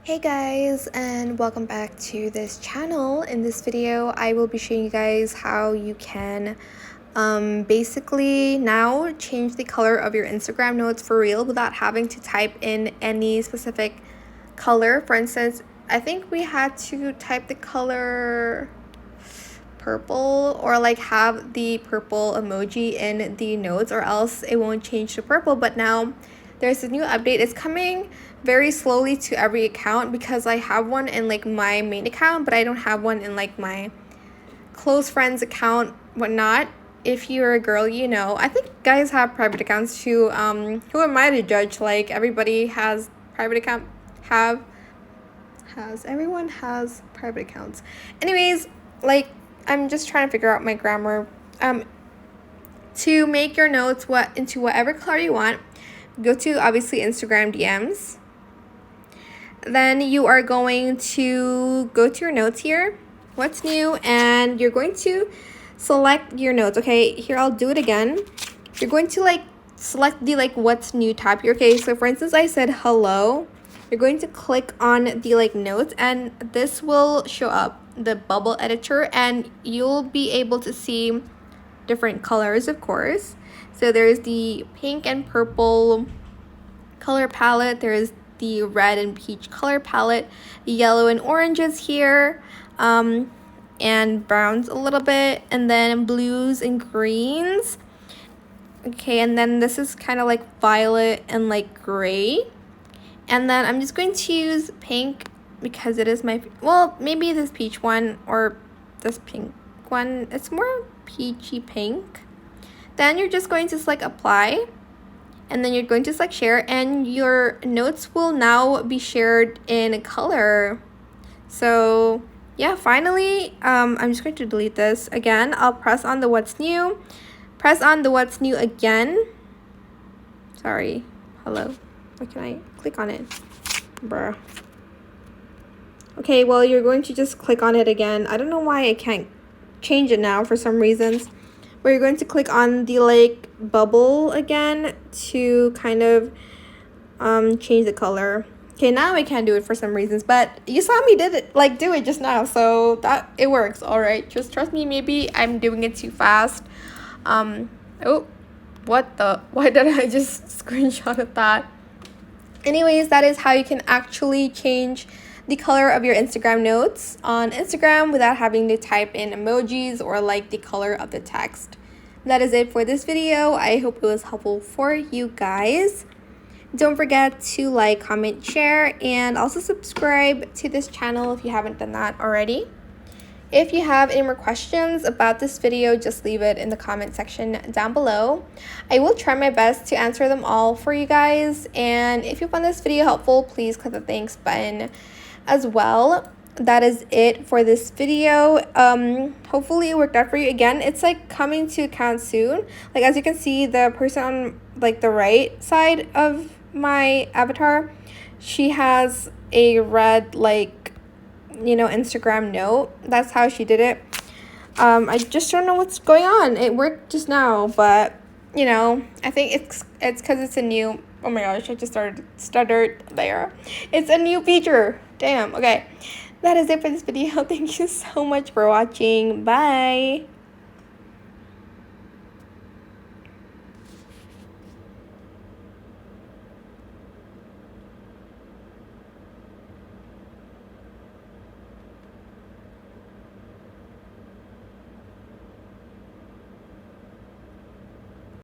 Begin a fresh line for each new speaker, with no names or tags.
Hey guys, and welcome back to this channel. In this video I will be showing you guys how you can basically now change the color of your Instagram notes for real without having to type in any specific color. For instance, I think we had to type the color purple or like have the purple emoji in the notes, or else it won't change to purple. But now there's a new update. It's coming very slowly to every account because I have one in like my main account, but I don't have one in like my close friends account, whatnot. If you're a girl, you know. I think guys have private accounts too. Who am I to judge? Like, everybody has private account. Everyone has private accounts. Anyways, like, I'm just trying to figure out my grammar. To make your notes into whatever color you want, go to obviously Instagram DMs. Then you are going to go to your notes here, what's new, and you're going to select your notes. Okay, here I'll do it again. You're going to like select the like what's new tab here. Okay, so for instance I said hello. You're going to click on the like notes, and this will show up, the bubble editor, and you'll be able to see different colors, of course. So there's the pink and purple color palette, there's the red and peach color palette, yellow and oranges here, and browns a little bit, and then blues and greens. Okay, and then this is kind of like violet and like gray. And then I'm just going to use pink because it is my, well, maybe this peach one or this pink one. It's more peachy pink. Then you're just going to select apply, and then you're going to select share, and your notes will now be shared in color. So yeah, finally, I'm just going to delete this again. I'll press on the what's new, press on the what's new again. Sorry, hello. Why can I click on it? Bruh. Okay, well, you're going to just click on it again. I don't know why I can't change it now for some reasons. But you're going to click on the like bubble again to kind of change the color. Okay, now I can't do it for some reasons, but you saw me do it just now, so that it works. All right, just trust me. Maybe I'm doing it too fast. Oh, what the, why did I just screenshot of that? Anyways, that is how you can actually change the color of your Instagram notes on Instagram without having to type in emojis or like the color of the text. That is it for this video. I hope it was helpful for you guys. Don't forget to like, comment, share, and also subscribe to this channel if you haven't done that already. If you have any more questions about this video, just leave it in the comment section down below. I will try my best to answer them all for you guys. And if you found this video helpful, please click the thanks button as well. That is it for this video. Hopefully it worked out for you. Again, it's like coming to account soon. Like, as you can see, the person on like the right side of my avatar, she has a red like, you know, Instagram note. That's how she did it. I just don't know what's going on. It worked just now, but you know, I think it's because it's a new, oh my gosh, I just stuttered there. It's a new feature. Damn. Okay, that is it for this video. Thank you so much for watching. Bye.